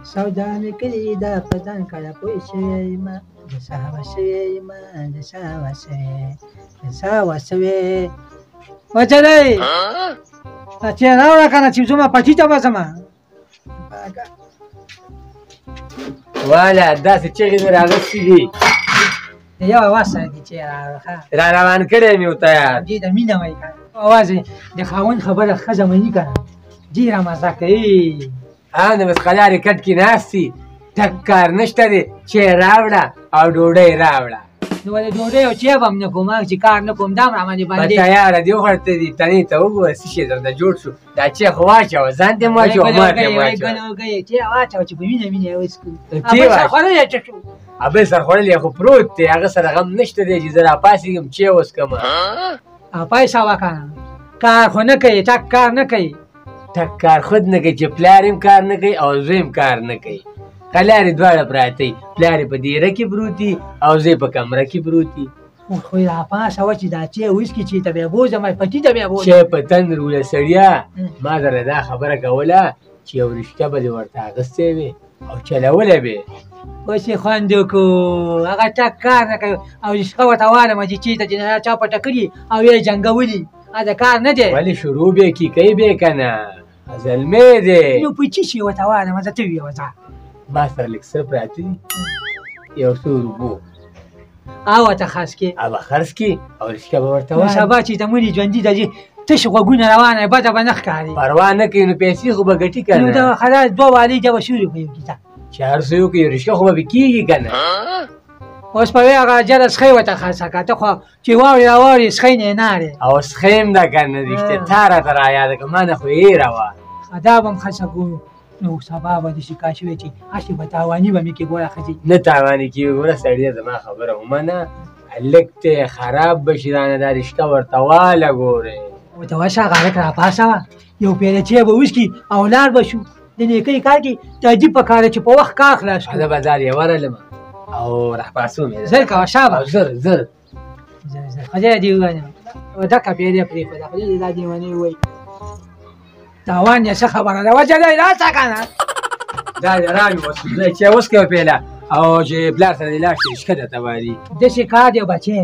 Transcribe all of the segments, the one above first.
سودا مې کړې ده په ځان کړه پوه شوې یمه د سهوا شوې یمه د سهوا شوې د سهوا شوې وچلی چې راوړه که نه چې زما پټي ته بسمه واله داسې چغې مې راغستې دي یو اواز سره دي چې راوړه را روان کړی مې ورته یار دې د مینه وایي که اواز د خاوند خبره ښځه مني که نه ډېره مزه کوي نو بس قلارې کټ کې ناستې ټک کار نشته دی چې راوړه او ډوډۍ راوړه نو ولې ډوډۍ او چای به هم نه کوم چې کار نه کوم دا هم راباندې باندې په تیاره دې وخوړته دي تنې ته وګوره څه شی درته جوړ شو دا چای خو واچوه ځان دې مه واچوه ما ته یې واچوه چای واچوه چې په مینه مینه یې وڅښو تی سر خوړلی څه شو بل سر خوړلی خو پروت دی هغه سره غم نشته دی چې زه راپاڅېږم چای وڅښمه پیسه وکړه کار خو نه کوي ټک کار نه کوي ټک کار خود نه کوي چې پلار هم کار نه کوي او زوی هم کار نه کوي کلارې دواړه پراته وي پلار یې په دیره کې پروت دي او زوی په کمره کې پروت دي خو یې راپاسه وه چې دا چای ویسکي چې ته بیا بوځم پټي ته بیا بوځم چای په تندر وله سړیا ما سره دا خبره کوله چې یو رشته به دې ورته اخیستی وې او چلولی به یې اوس یې خوند وکړو هغه ټک کار نه کوي او رشقه ورته والمه چې چېرته چې نه چا پټه کړي او یې جنګولي دا کار نه دی ولې شروع به یې کې کوي به یې که نه زلمی دی نو په چی شي ورته والمه زه ته ویې ما سره لږ څه پراته دي یو څو روبو او ورته خرڅ کړې هغه خرڅ کړي او رشقه به ورته نو سبا چې ته مړي ژوندي ته ځي تش غوږونه روانه بده به نه ښکاري پروا نه کوي نو پیسې خو به ګټي که نو د خلاص دوه والۍ ته به شوري په یو کتاب چې هر څه وکړي رشقه خو به کېږي که نه اوس په هغه جره سخی ورته خرڅه کړه ته خو چې واورې راواورې سخی نه یې نارې او سخی هم ده که نه رښتیا تا راته رایاده کړه ما نه خو هېره وه دا به هم خرڅه کړو نو سبا به داسې کار شوی چې هسې به تاواني به مې کې ګوره ښځې نه تاواني کېږي ګوره سړیه زما خبره ومنه هلک دی خراب به شي رانه دا رشقه ورته واله ګورې ورته وشه هغه هلک راپاسوه یو پیاله چای به وڅکي او لاړ به شو د نیکۍ کار کې تعجب په کار چې په وخت کار خلاص کړو زه به ځان یې ورغلم او راپاڅوم یې زر کوه شابه زر زر خدای دې ووینم ډکه پیاله پرېښوده خدای دې دا دیوانې ووایي تاوان یې څه خبره ده وجه دی راسه که نه دا دې رامې وڅښو چې وڅکه پیاله او چې پلار سره دې لاړ شي رشقه درته وایي داسې کار دی بچی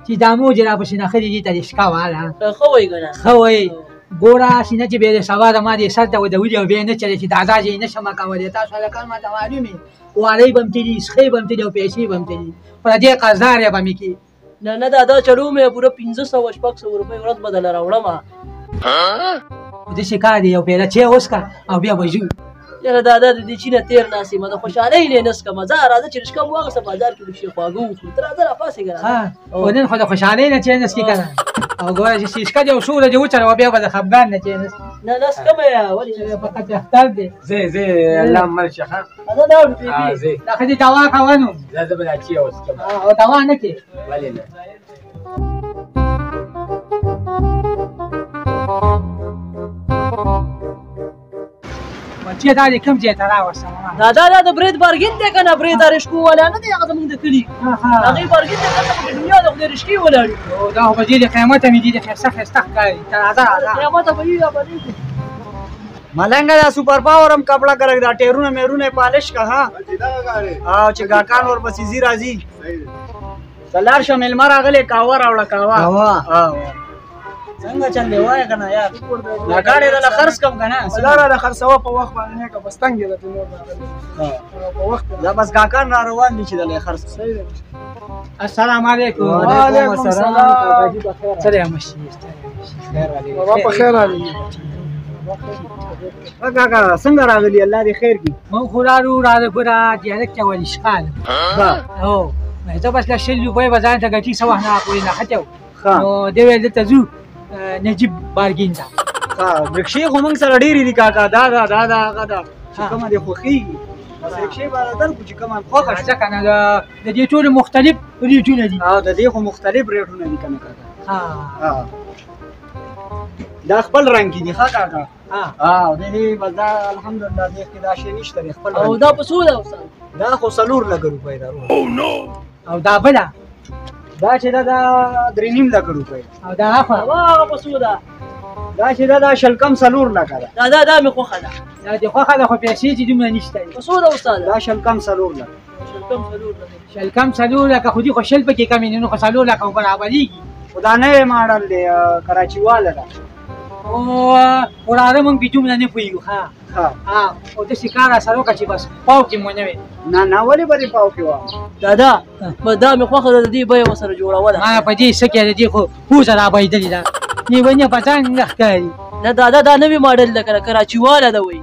چې دا موج یې راپسې نښلي دي ته رشقه واله ښه وایي که نه ښه وایي ګوره سینه چې بیا د سبا د ما دې سر ته ودولي او بیا یې نه چلی چې دا ځای یې نه شمه کولی تاسو هلکان ماته معلوم یې والۍ به هم تلي سخۍ به هم تلي او پیسې به هم تلي پردې قرضدار یې به مې کړي نه نه دا چلو مې پوره 500 شپږ سوه روپۍ ورځ به درله راوړمه داسې کار دی یو پیاله چای وڅښه او بیا به ځو یاره دا د دې چي نه تېر ناست یم د خوشحالۍ نه یې نه څکمه ځه راځه چې رشقه مو واخیسته بازار کې لږ شي خواږه وخورو ته راځه راپاڅېږه او نن خو د خوشحالۍ نه چای نه څکي که نه او ګوره چې رشقه دې او څو ورځې وچلوه بیا به د خفګان نه چای نه څکي نه نه څکمه یې ولې فقط اختر دی زه الله مل شه ښه دا لاړو بېبي دا ښځې دوا کوه نو زه به دا چای وڅښم او دوا نه کړې ولې نه بچی دا دې کوم ځای ته راوستم دا د برید بارګین دی که نه برید د رشقو والا نه دی هغه زموږ د کلي هغې بارګین دی که نه په دنیا د خدای رشقې ولاړې دا خو به ډېرې قیمته مې دي د ښایسته ښایسته ښکاري ته راځه راځه قیمته به وي یا به نه وي ملنګه دا سوپر پاور هم کپړه کرک دا ټیرونه میرونه پالش کا ها او چې ګاکان ورپسې ځي راځي سلار شه مېلمه راغلی قهوه راوړه قهوه څنګه چل دی وایه که نه یار دا ګاډې دله خرڅ کړم که نه لاره د خرڅوه په وخت باندې نه که بس تنګ یې درته نور په وخت دا بس ګاکان را روان دي چې دله یې خرڅ السلام علیکم وعلیکم السلام ستړی مشي بابا په خیر راغلی کاکا څنګه راغلی الله دې خیر کړي من خو راغلو ګوره د هلک ته ولې اشکال هو زه بس له 100 روپۍ به ځان ته ګټي څه وخت نه پورې نښتی وو نو دی ویل دلته ځو نجیب بارګین ته رکشې خو موږ سره ډېرې دي کاکا دا هغه ده چې کومه دې خوښېږي بس رکشې به درکړو چې کومه خوښه شي ځکه نه د دې ټولو مختلف ریټونه دي او د دې خو مختلف ریټونه دي که نه کاکا دا خپل رنګ کې دي ښه کاکا او دې بس دا الحمدلله دې کې دا شی نشته دی خپل او دا په څو ده استاد دا خو 4 لکه روپۍ ده او دا بله دا چې دا 3.5 لکه روپۍ او دا هغه هغه په څو ده دا چې دا شلکم 4 لکه ده. دا مې خوښه ده. دا دې خوښه ده خو پیسې چې دومره نشته. په څو ده استاده؟ دا شلکم 4 لکه. شلکم 4 لکه خو دې خو شل پکې کمې نه نو خو 4 لکه خو برابرېږي. خو دا نوی ماډل دی کراچي واله ده. وراره مونږ پې دومره نه پوهېږو. ها او داسې کار راسره وکړه چې بس پاو کې مو نه وي. نه ولې به دې پاو کې وه؟ دا مې خوښه ده د دې بیه ورسره جوړوله. ما په دې څه کې د دې خو پوزه رابهېدلې ده. نیونې په ځان نه ښکاري. نه دا نوی ماډل ده که کراچي واله ده وایي.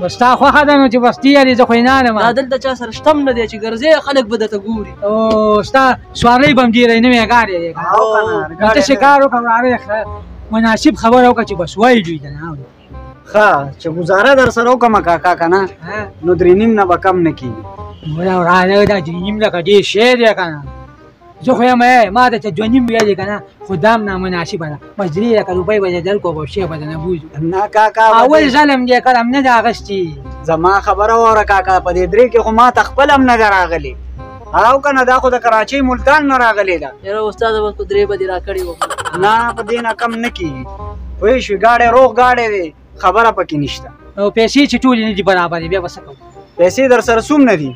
بس ستا خوښه ده نو چې بس ته یارې زه خو یې نه لم. دا دلته چا سره شته هم نه دی چې ګرځې خلک به درته ګوري. او ستا سوارلۍ به هم ډېره نوې ګاډی دی. داسې کار وکړه وراره مناسب خبره وکړه چې بس وایي دوی ته نه اوري. ښه چې ګزاره در سره وکړم کاکا که نه نو 3.5 نه به کم نه کېږي. وراره دا 3.5 لکه ډېر شی دی که نه. زه خو یم ما ته 2.5 ویلې که نه خو دا هم نامناسبه ده. بس 3 لکه روپۍ به دې درکړو به شی به درنه بوځو. نه کاکا اول ظلم دی کله هم نه ده اخیستې. زما خبره واوره کاکا په دې 3 کې خو ما ته خپل هم نه ده راغلې. او که نه دا خو د کراچۍ ملتان نه راغلې ده. یاره استاده بس په 3 به دې راکړې وه. نه په دې نه کم نه کېږي. پوه شوې ګاډی روغ ګاډی دی خبره پکې نشته. او پیسې چې ټولې نه دي برابرې بیا به څه کوو؟ پیسې در سره څوم نه دي؟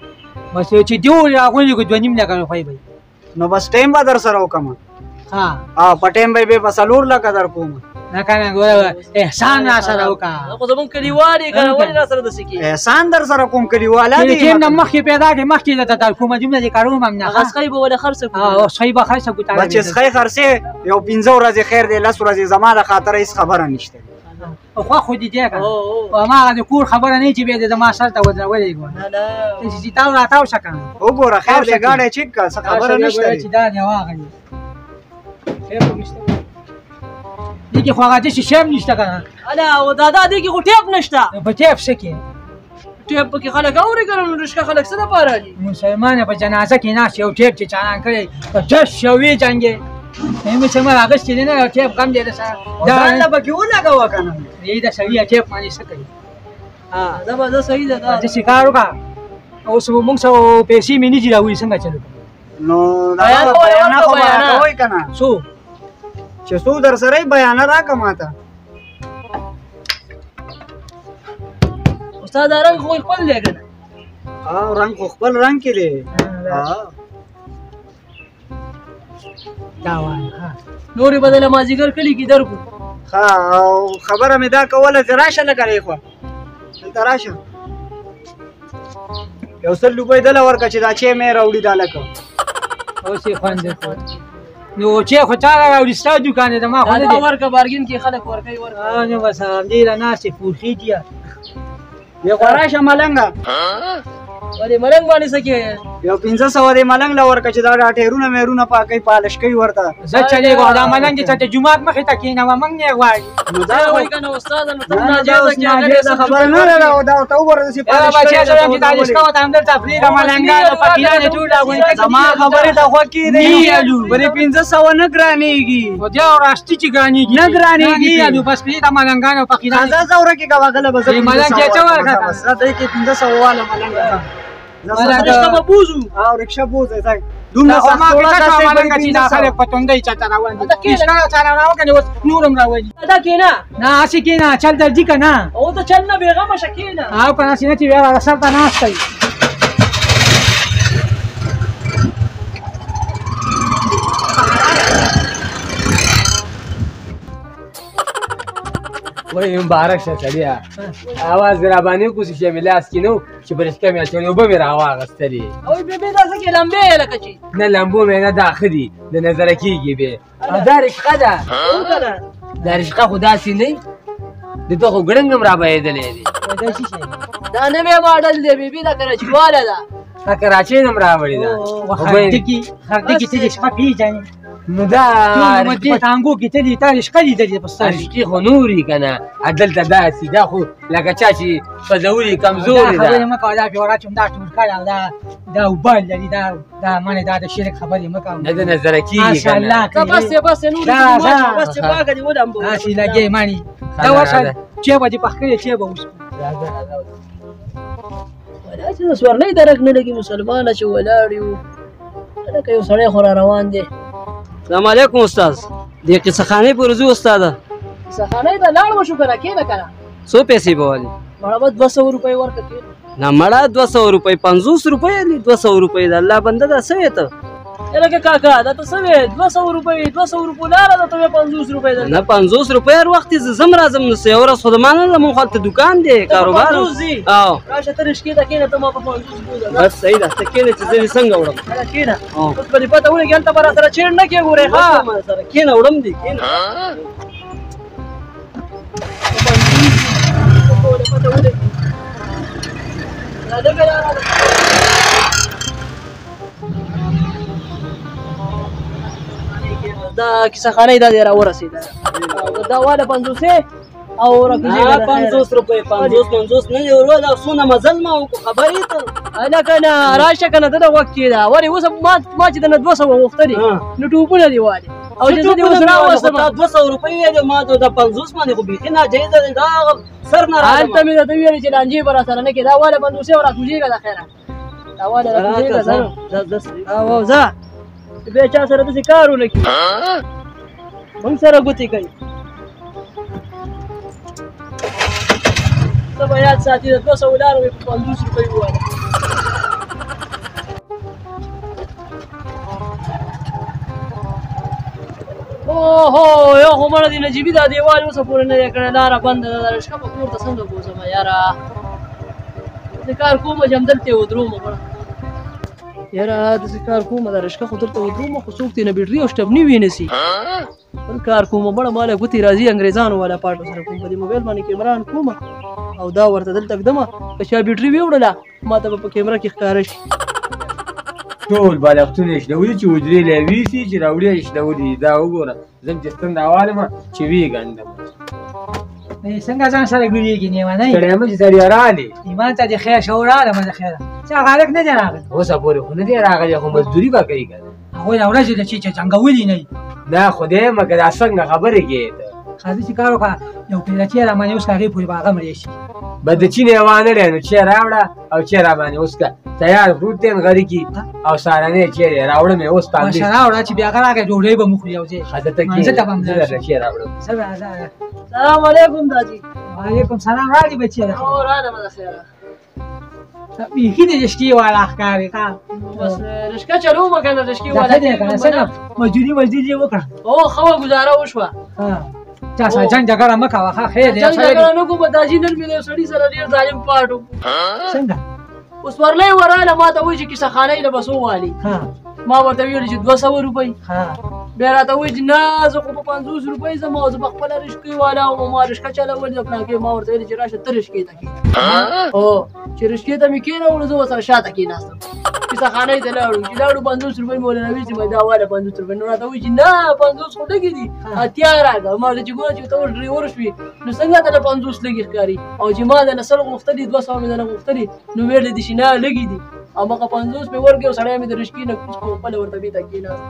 بس چې ډېر راغونډې کړو 2.5 لکه روپۍ به نو بس ټایم به در سره وکړم. ها په ټایم به یې په 4 لکه در کوم. نه که نه ګوره احسان را سره وکړه. خو زمونږ کلیوال یې که نه ولې را سره داسې کېږي؟ احسان در سره کوم کلیواله دي. ټایم نه مخکې پیدا کړې مخکې درته در کومه دومره دې کاروم هم نه. هغه سخی به ولې خرڅه کړو. او سخی به خرڅه کړو. بچې سخی خرڅې یو 15 ورځې خیر دی 10 ورځې زما د خاطره هېڅ خبره نشته. خو خو دې دی که هماغه د کور خبره نه چې بیا دې زما سر ته ودرولې ګوره. چې تاو راتاو شه که نه. وګوره خیر دی ګاډی چیک کړه څه خبره نشته چې دا دې واغلې. دې کې خو هغه داسې شی هم نشته که نه. او دادا دې کې خو ټیپ نشته. په ټیپ څه کې؟ ټیپ پکې خلک اوري که نه رشقه خلک څه دپاره دي؟ مسلمان په جنازه کې ناست یو ټیپ چې چالان کړی په جش یو ویې جنګې مسلمان اخیستی دی نه یو ټیپ کم دی درسره ځان له پکې ولګوه که نه. دې د سړي ټیپ باندې څه کوي؟ زبردست صحیح ده دا. داسې کار وکړه اوس موږ څه پیسې مې نه دي راوړي څنګه چلو کوو؟ نو دغه بیانه خو به کوئ که نه؟ څو چې څو در سره یې بیانه راکړه ما ته. استاد دا رنګ خو خپل دی که نه؟ رنګ خو خپل رنګ کې دی. دا وایه نورې به دله مازدیګر کلي کې درکړو. ښه او خبره مې دا کوله چې راشه لږه ریخوا دلته راشه یو 100 روپۍ دله ورکړه چې دا چای مې راوړي دا لکه اوس یې خوند درکړو. نو چای خو چا راوړي ستا دوکان دی ما خو نه دی. ورکه بارګین کې خلک ورکوي ورکه. نو بس همدې له ناستې پوښي دي. یو خو راشه ملنګه ولې ملنګ باندې څه کې؟ یو 500 دې ملنګ له ورکړه چې دا ټایرونه میرونه پاکوي پالش کوي ورته. زه چلېږم دا ملنګ چې ته جومات مخې ته کښېنوه موږ نه یې غواړي. نو دا وایي که نه استاده نو ته ناجیزه کې ناجیزه خبره نه ده دا ورته وګوره داسې پالش بچی زه یم چې تاریخ کوه ته همدلته پرېږده ملنګانو فقیران یې ټول راغونډ زما خبرې ته خوښ کېدې بلې 500 نه ګرانېږي. خو دې راستي چې ګرانېږي نه ګرانېږي. بس پرېږده ملنګانو فقیران. زه زوره کې کوه غله به زه ملنګ یې څه ورکړه؟ بس دې کې 500 واله ملنګ رشته به بوځو. او رکشه بوځئ ځای دومره ما فکر کوم ملنګه چې دا خلک په توندۍ چاته روان دي. کښته چا راوکنې اوس نور هم راولي. دا کېنه نه هسې کښېنه چل درځي که نه. او ته چل نه بېغمه شه کښېنه. او که نهسې نه چې بیا سر ته ناسته وي. وای مبارک شه سړیا اواز را باندې کوشش یې ملاس کې نو چې برشکه مې اچولې وبه مې راواغستلې. او بېبې دا څه کې لمبې لکه چې نه لمبو مې نه دا ښه دي د نظره کېږي بې. دا رشقه ده دا رشقه خو داسې نه د ته خو ګړنګ هم رابهېدلی دی. دا نوی ماډل دی بېبې دا کراچیواله ده. دا کراچۍ نه هم راوړې ده. خردکي ته دې شپه پېژنې نو دا په ټانګو کې ته دې تا رشقه لیدلې په سترګو. رشقې خو نورې که نه دلته داسې دا خو لکه چا چې پزولي کمزورې ده. خبرې مه کوه دا پې وراچوم دا ټولکړ او دا اوبل لري دا منې دا د شرک خبرې مه کوه. نه د نظره کېږي که نه. بس یې بس یې نورې بس چې پاکه دې ولمبو. داسې لګې مڼې دا ورشه چای به دې پخ کړې چای به وڅښو. چې د سورلۍ درک نه لګي مسلمانه چې ولاړ یو لکه یو سړی خو را روان دی. السلام علیکم استاد. دې قصه خانې پورې ځو استاده. سخانه ته لاړ وشو کنه کېنه کنه څو پیسې به والي مړه به 200 روپۍ ورکړه کېنه نه مړه 200 روپۍ 50 روپۍ علي 200 روپۍ د الله بنده دا څه وې ته لکه کاکا دا ته څه وې 200 روپۍ 200 روپۍ لاره ده ته 50 روپۍ ده نه 50 روپۍ هر وخت زه زم راځم نو څه ورځ خو د ما نه زموږ هلته دوکان دی کاروبار 50 دي او راشه ته رشکې ته کېنه ته ما په 50 بوځه بس صحیح ده ته کېنه چې زه دې څنګه وړم کېنه اوس به دې پته ولګي هلته به راسره چېړ نه کېږو ها ما سره کېنه وړم دي کېنه دا کیسه خانه دا دی راورسېده دا واله 50 او راکوزیږه 50 روپۍ 50 نه دی ورو دا څونه مزل ما وکړو خبرې ته هلکه نه راشه که نه دغه وخت کې ده ولې اوس ما چې دنه 200 غوښتلې نو ټوپونه دې والې او چې زه دې اوس راوستم 200 روپۍ ویلې ما ته د 50 باندې خو بیخي ناجایزه دی دا سر نه راځم هلته مې درته ویلې چې لانجې به راسره نه کړې دا واله 50 او راکوزیږه ده خیره دا واله راکوزیږه ځه او ځه بیا چا سره داسې کار ونه کړي موږ سره ګوتې کوي ته به یاد ساتي د 200 لاره مې په 50 روپۍ وواله اوهو یو خو مړه دې نجیبي دا دیوال اوسه پورې نه دی کړی لاره بنده ده رشقه به کور ته څنګه بوځم یاره داسې کار کومه چې همدلته یې ودرومه مړه یاره داسې کار کومه دا رشقه خو دلته ودرومه خو څوک ترېنه بیټري او شټپني وینسي بل کار کومه مړه ماله ګوتې راځي انګریزانو والا پاټو سره کوم په دې موبایل باندې کیمران کومه او دا ورته دلته ږدمه که چا بیټري ویوړله ما ته به په کیمره کې ښکاره شي ټول بالښتونه یې شلولي چې حجرې له یې ویسي چې راوړي یې شلولي دا وګوره زه چې ستن راوالم چې ویې ګنډم څنګه ځان سره ګورېږي نیمانی ستړی یم چې سړی رالې ایمان ته دې خیر شه ورالم زه خیره چا غالک نه دی راغلی اوسه پورې خو نه دی راغلی خو مزدوري به کوي که نه هغوی له ورځې ده چې جنګولي نه وي نه خدای مګر دا څنګه خبرې کوې ته خاصه چې کار وکړه یو پیرچی رامانې اوس هغې پورې به هغه مړی شي به د چین یې وانه نو چې راوړه او چې راباندې اوس که تیار فروټ دی نغري کې او سارنې چیرې راوړم یې اوس پاندې ماشه راوړه چې بیا هغه راغی ډوډۍ به مو خوري یو ځای ښځه ته منځه ته به هم زه لاړ درته شي. چې راوړم سلام علیکم داجي وعلیکم سلام راغلی بچی ده او رانه به د خیره بیخي د رشتې والا ښکاري ښه بس رشکه چلومه که نه رشکې دا ښه والا دی که نه څنګه مزدوري یې وکړه او ښه ګزاره وشوه چا سره جنګ جګړه مه کوه ښه خیر دی جنګ جګړه نه کوم داجي نن مې د یو سړي سره ډېر ظالم پاټ وکړو څنګه اوس ورلی وراله ما ته وایي چې کیسه خانۍ له بس ووالي ما ورته ویل چې 200 روپۍ بیا راته وایي چې نه زه خو په 50 روپۍ ځم او زه په خپله رشکې والا وم ما رشکه چلولې ده پلانکې ما ورته ویلې چې راشه ته رشکې ته کښېنه هو چې رشکې ته مې کښېنولو زه ورسره شاته کښېناستم کیسه خانۍ ته لاړو چې لاړو 50 روپۍ مې ورنه ویل چې دا واله 50 روپۍ نو راته وایي چې نه 50 خو لږې دي اتیا راکړه ما ورته چې ګوره چې ته اوس ډریور شوې نو څنګه درته 50 لږې ښکاري او چې ما درنه 100 غوښتلي 200 مې درنه غوښتلي نو ویلې دي چې نه لږې دي او مګه 50 مې ورکړې او سړی مې د رشکې نه کوز کړو خپله ورته بېرته کښېناست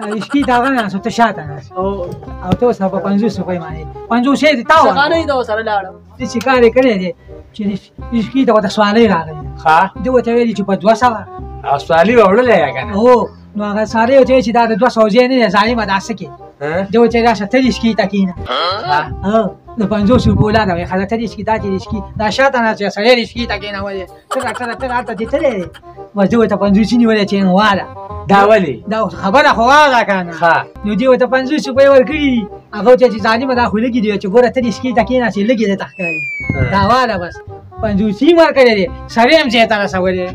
رشکې ته هغه ناست ته شاته ناست او ته اوس په 50 روپۍ باندې 50 یې دې تا کیسه خانۍ ته ورسره لاړم دې چې کار یې کړی دی چې رشکې ته ورته سوالۍ راغلې ښه ده ورته ویلي چې په 200 او سوالي به وړلی یا که نه هو نو هغه سړی ورته ویل چې دا د 200 ځای نه دی ظالمه دا څه کې ده ورته ویل راشه ته رشکې ته کښېنه د 50 روپو لاره وایي ښځه ته رشکې دا چې رشکې دا شاته ناست دی سړی رشکې ته کښېنولې ته هلته چې تللی دی بس ده ورته 50 نیولې چې واله دا ولې دا خبره خو واغه که نه نو دې ورته 50 روپۍ ورکړي هغه ورته چې ظالمه دا خو لږې دی چې ګوره ته رشکې ته کښېنه چې لږې درته ښکاري دا واله بس 50 یې ورکړی دی سړی هم ځای ته رسولی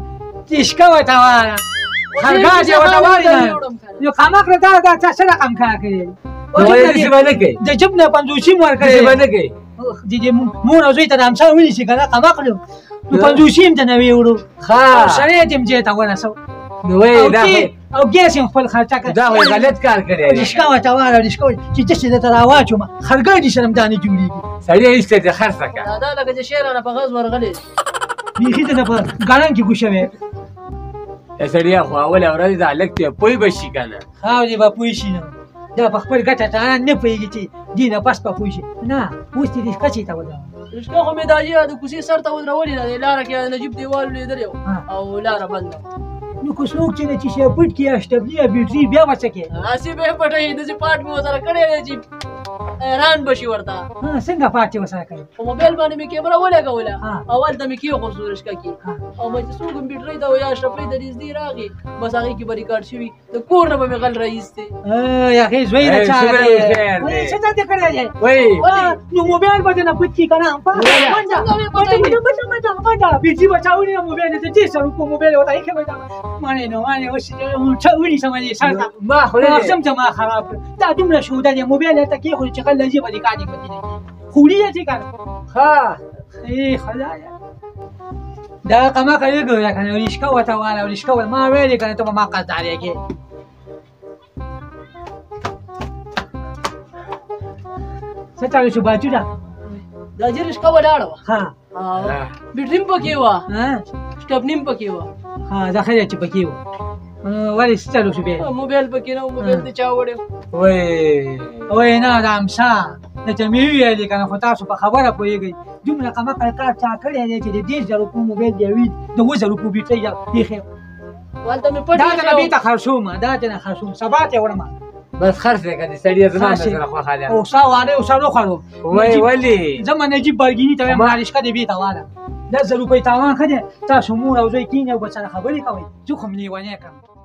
دی رشکه ورته واله خرګاټ یې ورته والی نو خامخا دا څه رقم کار کړی دی داسې به نه کوي د جب نه 50 یې ورکړی داسې به نه کوي د مور او زوی ته د همسا ونیسي که نه خامخا نو 50 یې هم ته نه ویوړو او سړی یې هم ځای ته ورسو نو وایي دا او ګیس یې خپل خرچه کړ دا خو غلط کار کړی دی رشکه ورته واله رشکه چې داسې درته راواچوم خرګاډي سره هم دا نه جوړېږي سړی ایسته دې خرڅه کړه دا لکه چې شعر رانه په غز ورغلی بیخي ته په ګړنګ کې ګوشه وی سړیا خو اوله ورځ دا هلک ته پوی به شي که نه خاورې به پوه شي نو دا په خپل ګټه ټانان نه پوهېږي چې دې نه پس به پوه شي نه اوس دې رشکه چې ته ودرول رشکه خو مې داجي د کوڅې سر ته ودرولې ده د لاره کې نجیب دیوال لیدلی او لاره بنده نو که څوک چې نه چې شی پټ کړي یا شټبلي یا بیټري بیا به څه کوې هسې به یې پټوي داسې پاټ مې ورسره کړی دی چې حیران بشي ورته څنګه پاتې وسره کوي په موبایل باندې مې کیمره ولګوله اول ته مې کېښود سورشکه کې او مې چې څو کمپیوټرې ته یا شپې د نږدې راغې بس هغې کې به ریکارډ شوي د کور نه به مې غل راایستې هغې زوی نه چا څه ته دې کړی دی نو موبایل به دې نه پټ کړي که نه منډه بیجي به چا ونیوه موبایل د دې سره په موبایل ورته ایښی وی مانې نو مانې اوس ونیسم دې سر ته ماغزم زما خراب کړ دا دومره شوده دی موبایل هلته کېښود چې غل راځي به ریکارډینګ به کېدی خولي یې چې که نه ښه ای خدایه دا قمقه وګوره که نه ریشکه ورته واله ریشکه ور ما ویلې که نه ته به ما قصداریږې څه چالو شو باجوډه دا چې رشکه ولاړه وه ها بیټري هم پکې وه سټپني هم پکې وه ها دا ښه دی چې پکې وه ولې څه چالو شو بیا موبایل پکې نه و موبایل دې چا وړی وی نه دا امسا درته مې وویلې که نه خو تاسو په خبره پوهېږئ دومره قمقه کار چا کړی دی چې د 10,000 روپو موبایل بیا وي د 20,000 روپو بیټرۍ ایښی هلته مې پټ دا ته نه بېرته خرڅوم دا ته نه خرڅوم سبا ته یې وړم بس خرڅ دی که د سړي زما نه سره خوښه ده اوسا والی اوسا نه خوړو ولې زما نجیب برګیني ته وایم مالشکه دې بېرته واله 10,000 روپۍ تاوان ښه دی تاسو مور او زوی کېنئ او به سره خبرې کوئ زه خو هم لیونی کړم